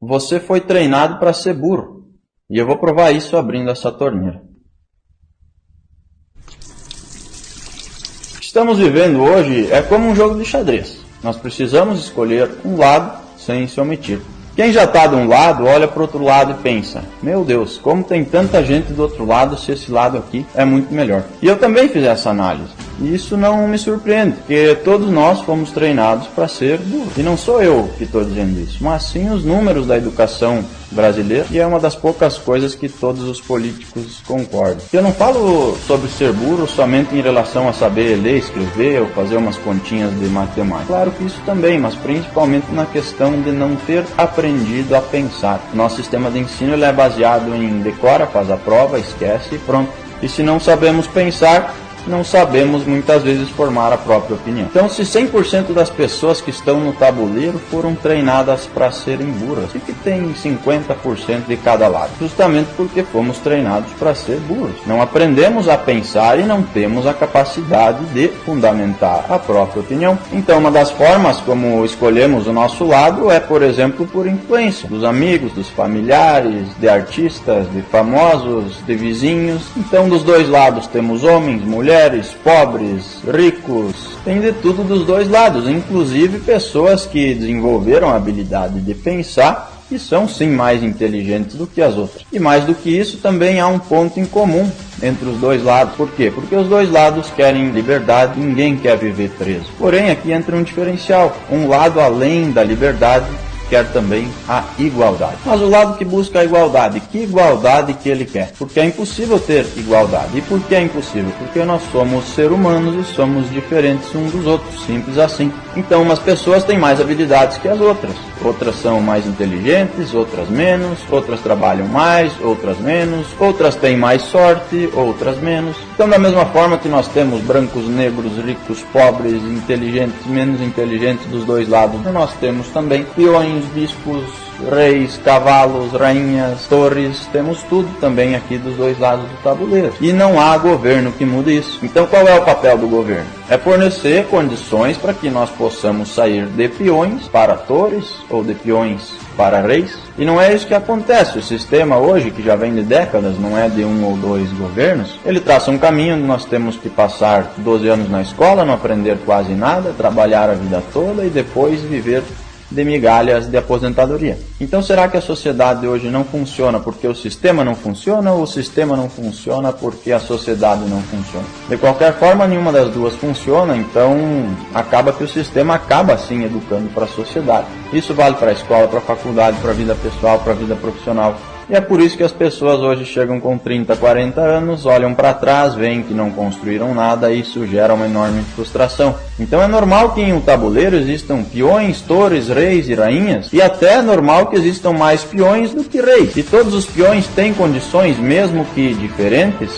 Você foi treinado para ser burro. E eu vou provar isso abrindo essa torneira. O que estamos vivendo hoje é como um jogo de xadrez. Nós precisamos escolher um lado sem se omitir. Quem já está de um lado, olha para o outro lado e pensa: meu Deus, como tem tanta gente do outro lado se esse lado aqui é muito melhor. E eu também fiz essa análise. E isso não me surpreende, porque todos nós fomos treinados para ser burro. E não sou eu que estou dizendo isso, mas sim os números da educação brasileira, e é uma das poucas coisas que todos os políticos concordam. Eu não falo sobre ser burro somente em relação a saber ler, escrever ou fazer umas continhas de matemática. Claro que isso também, mas principalmente na questão de não ter aprendido a pensar. Nosso sistema de ensino ele é baseado em decora, faz a prova, esquece e pronto. E se não sabemos pensar, não sabemos muitas vezes formar a própria opinião. Então, se 100% das pessoas que estão no tabuleiro foram treinadas para serem burras, e que tem 50% de cada lado? Justamente porque fomos treinados para ser burros. Não aprendemos a pensar e não temos a capacidade de fundamentar a própria opinião. Então, uma das formas como escolhemos o nosso lado é, por exemplo, por influência dos amigos, dos familiares, de artistas, de famosos, de vizinhos. Então, dos dois lados temos homens, mulheres, pobres, ricos, tem de tudo dos dois lados, inclusive pessoas que desenvolveram a habilidade de pensar e são sim mais inteligentes do que as outras. E mais do que isso, também há um ponto em comum entre os dois lados. Por quê? Porque os dois lados querem liberdade, ninguém quer viver preso. Porém, aqui entra um diferencial. Um lado, além da liberdade, quer também a igualdade. Mas o lado que busca a igualdade, que igualdade que ele quer? Porque é impossível ter igualdade. E por que é impossível? Porque nós somos seres humanos e somos diferentes uns dos outros, simples assim. Então umas pessoas têm mais habilidades que as outras. Outras são mais inteligentes, outras menos, outras trabalham mais, outras menos, outras têm mais sorte, outras menos. Então da mesma forma que nós temos brancos, negros, ricos, pobres, inteligentes, menos inteligentes dos dois lados, nós temos também peões, bispos, reis, cavalos, rainhas, torres, temos tudo também aqui dos dois lados do tabuleiro. E não há governo que mude isso. Então qual é o papel do governo? É fornecer condições para que nós possamos sair de peões para torres ou de peões para reis. E não é isso que acontece. O sistema hoje, que já vem de décadas, não é de um ou dois governos, ele traça um caminho onde nós temos que passar 12 anos na escola, não aprender quase nada, trabalhar a vida toda e depois viver de migalhas de aposentadoria. Então será que a sociedade hoje não funciona porque o sistema não funciona, ou o sistema não funciona porque a sociedade não funciona? De qualquer forma, nenhuma das duas funciona, então acaba que o sistema acaba assim educando para a sociedade. Isso vale para a escola, para a faculdade, para a vida pessoal, para a vida profissional. E é por isso que as pessoas hoje chegam com 30, 40 anos, olham para trás, veem que não construíram nada e isso gera uma enorme frustração. Então é normal que em um tabuleiro existam peões, torres, reis e rainhas, e até é normal que existam mais peões do que reis. E todos os peões têm condições, mesmo que diferentes,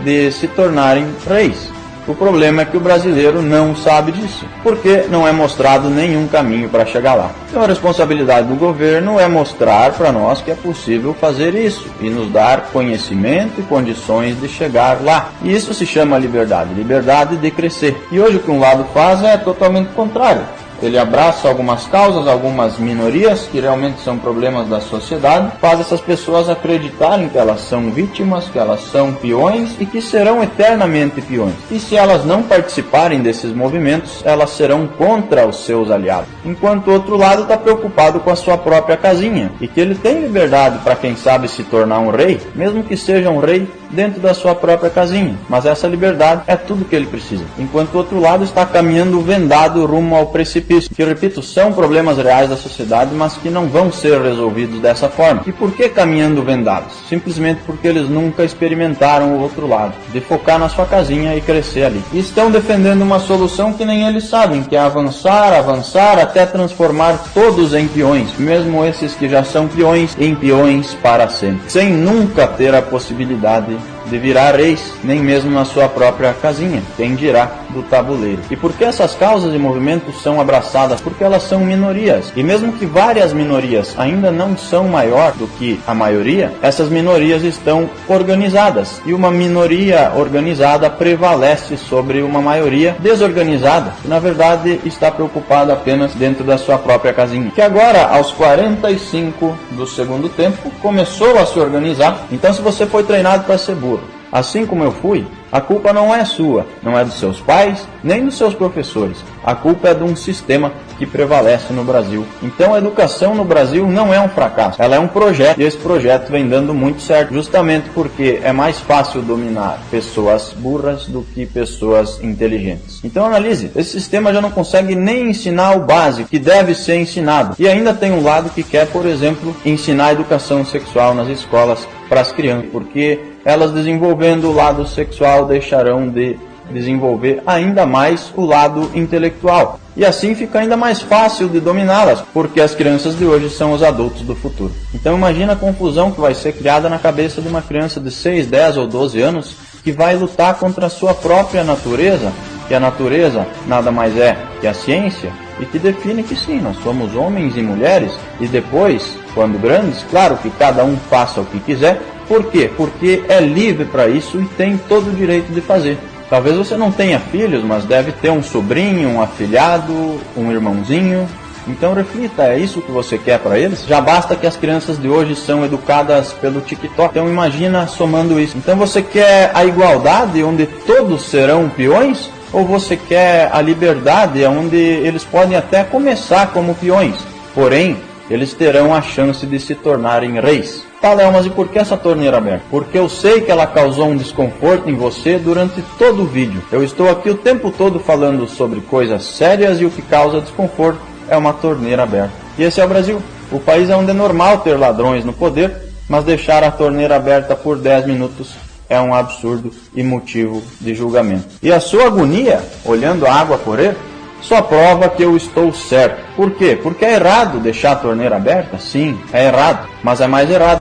de se tornarem reis. O problema é que o brasileiro não sabe disso, porque não é mostrado nenhum caminho para chegar lá. Então a responsabilidade do governo é mostrar para nós que é possível fazer isso e nos dar conhecimento e condições de chegar lá. E isso se chama liberdade, liberdade de crescer. E hoje o que um lado faz é totalmente contrário. Ele abraça algumas causas, algumas minorias que realmente são problemas da sociedade, faz essas pessoas acreditarem que elas são vítimas, que elas são peões e que serão eternamente peões. E se elas não participarem desses movimentos, elas serão contra os seus aliados. Enquanto o outro lado está preocupado com a sua própria casinha e que ele tem liberdade para, quem sabe, se tornar um rei, mesmo que seja um rei dentro da sua própria casinha. Mas essa liberdade é tudo que ele precisa. Enquanto o outro lado está caminhando vendado rumo ao precipício. Que, repito, são problemas reais da sociedade, mas que não vão ser resolvidos dessa forma. E por que caminhando vendados? Simplesmente porque eles nunca experimentaram o outro lado, de focar na sua casinha e crescer ali. E estão defendendo uma solução que nem eles sabem, que é avançar, avançar, até transformar todos em peões, mesmo esses que já são peões, em peões para sempre, sem nunca ter a possibilidade de virar reis, nem mesmo na sua própria casinha, quem dirá do tabuleiro. E por que essas causas e movimentos são abraçadas? Porque elas são minorias. E mesmo que várias minorias ainda não são maior do que a maioria, essas minorias estão organizadas. E uma minoria organizada prevalece sobre uma maioria desorganizada, que na verdade está preocupada apenas dentro da sua própria casinha. Que agora, aos 45 do segundo tempo, começou a se organizar. Então, se você foi treinado para ser burro, assim como eu fui, a culpa não é sua, não é dos seus pais, nem dos seus professores. A culpa é de um sistema que prevalece no Brasil. Então a educação no Brasil não é um fracasso, ela é um projeto, e esse projeto vem dando muito certo, justamente porque é mais fácil dominar pessoas burras do que pessoas inteligentes. Então analise, esse sistema já não consegue nem ensinar o básico que deve ser ensinado. E ainda tem um lado que quer, por exemplo, ensinar a educação sexual nas escolas para as crianças, porque elas desenvolvendo o lado sexual deixarão de desenvolver ainda mais o lado intelectual. E assim fica ainda mais fácil de dominá-las, porque as crianças de hoje são os adultos do futuro. Então imagina a confusão que vai ser criada na cabeça de uma criança de 6, 10 ou 12 anos que vai lutar contra a sua própria natureza, que a natureza nada mais é que a ciência, e que define que sim, nós somos homens e mulheres, e depois, quando grandes, claro que cada um faça o que quiser. Por quê? Porque é livre para isso e tem todo o direito de fazer. Talvez você não tenha filhos, mas deve ter um sobrinho, um afilhado, um irmãozinho. Então reflita, é isso que você quer para eles? Já basta que as crianças de hoje são educadas pelo TikTok. Então imagina somando isso. Então você quer a igualdade onde todos serão peões? Ou você quer a liberdade onde eles podem até começar como peões? Porém, eles terão a chance de se tornarem reis. Tá, Léo, mas e por que essa torneira aberta? Porque eu sei que ela causou um desconforto em você durante todo o vídeo. Eu estou aqui o tempo todo falando sobre coisas sérias e o que causa desconforto é uma torneira aberta. E esse é o Brasil, o país onde é normal ter ladrões no poder, mas deixar a torneira aberta por 10 minutos é um absurdo e motivo de julgamento. E a sua agonia, olhando a água correr, só prova que eu estou certo. Por quê? Porque é errado deixar a torneira aberta? Sim, é errado. Mas é mais errado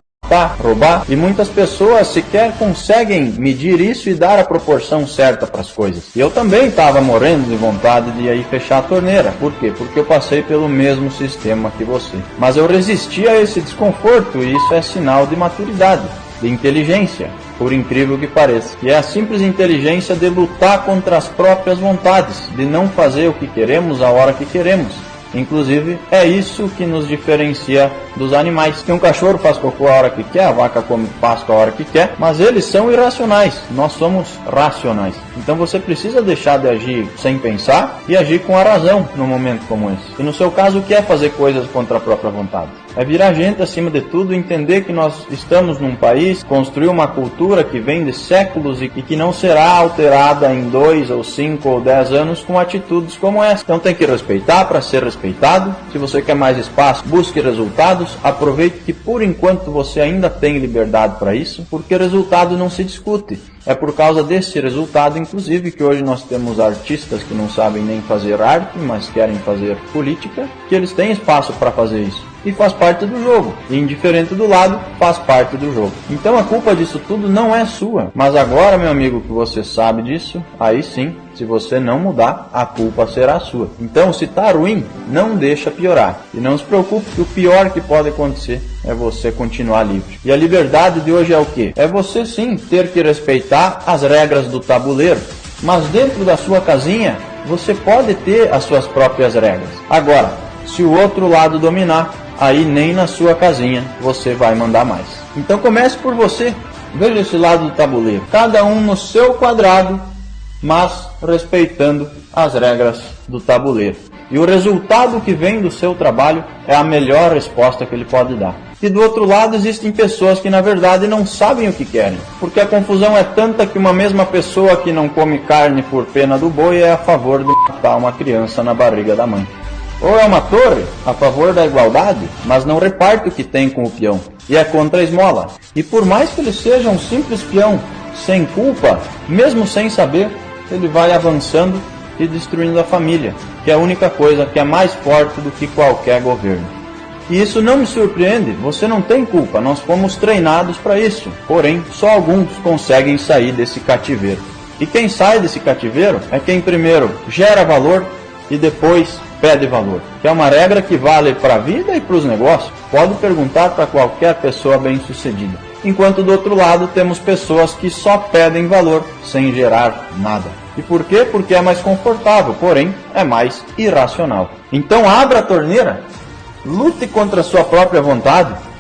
roubar, e muitas pessoas sequer conseguem medir isso e dar a proporção certa para as coisas. E eu também estava morrendo de vontade de ir fechar a torneira. Por quê? Porque eu passei pelo mesmo sistema que você. Mas eu resisti a esse desconforto, e isso é sinal de maturidade, de inteligência, por incrível que pareça. E é a simples inteligência de lutar contra as próprias vontades, de não fazer o que queremos a hora que queremos. Inclusive, é isso que nos diferencia dos animais. Que um cachorro faz cocô a hora que quer, a vaca come pasto a hora que quer, mas eles são irracionais, nós somos racionais. Então você precisa deixar de agir sem pensar e agir com a razão num momento como esse. E no seu caso, o que é fazer coisas contra a própria vontade? É virar gente acima de tudo e entender que nós estamos num país, construir uma cultura que vem de séculos e que não será alterada em 2 ou 5 ou 10 anos com atitudes como essa. Então tem que respeitar para ser respeitado. Se você quer mais espaço, busque resultados. Aproveite que por enquanto você ainda tem liberdade para isso, porque resultado não se discute. É por causa desse resultado, inclusive, que hoje nós temos artistas que não sabem nem fazer arte, mas querem fazer política, que eles têm espaço para fazer isso. E faz parte do jogo. E indiferente do lado, faz parte do jogo. Então a culpa disso tudo não é sua. Mas agora, meu amigo, que você sabe disso, aí sim, se você não mudar, a culpa será sua. Então, se tá ruim, não deixa piorar. E não se preocupe que o pior que pode acontecer é você continuar livre. E a liberdade de hoje é o quê? É você sim ter que respeitar as regras do tabuleiro. Mas dentro da sua casinha, você pode ter as suas próprias regras. Agora, se o outro lado dominar, aí nem na sua casinha você vai mandar mais. Então comece por você. Veja esse lado do tabuleiro. Cada um no seu quadrado, mas respeitando as regras do tabuleiro. E o resultado que vem do seu trabalho é a melhor resposta que ele pode dar. E do outro lado existem pessoas que na verdade não sabem o que querem. Porque a confusão é tanta que uma mesma pessoa que não come carne por pena do boi é a favor de matar uma criança na barriga da mãe. Ou é uma torre a favor da igualdade, mas não reparte o que tem com o peão, e é contra a esmola. E por mais que ele seja um simples peão, sem culpa, mesmo sem saber, ele vai avançando e destruindo a família, que é a única coisa que é mais forte do que qualquer governo. E isso não me surpreende, você não tem culpa, nós fomos treinados para isso. Porém, só alguns conseguem sair desse cativeiro. E quem sai desse cativeiro é quem primeiro gera valor e depois pede valor, que é uma regra que vale para a vida e para os negócios. Pode perguntar para qualquer pessoa bem-sucedida. Enquanto do outro lado temos pessoas que só pedem valor sem gerar nada. E por quê? Porque é mais confortável, porém é mais irracional. Então abra a torneira, lute contra a sua própria vontade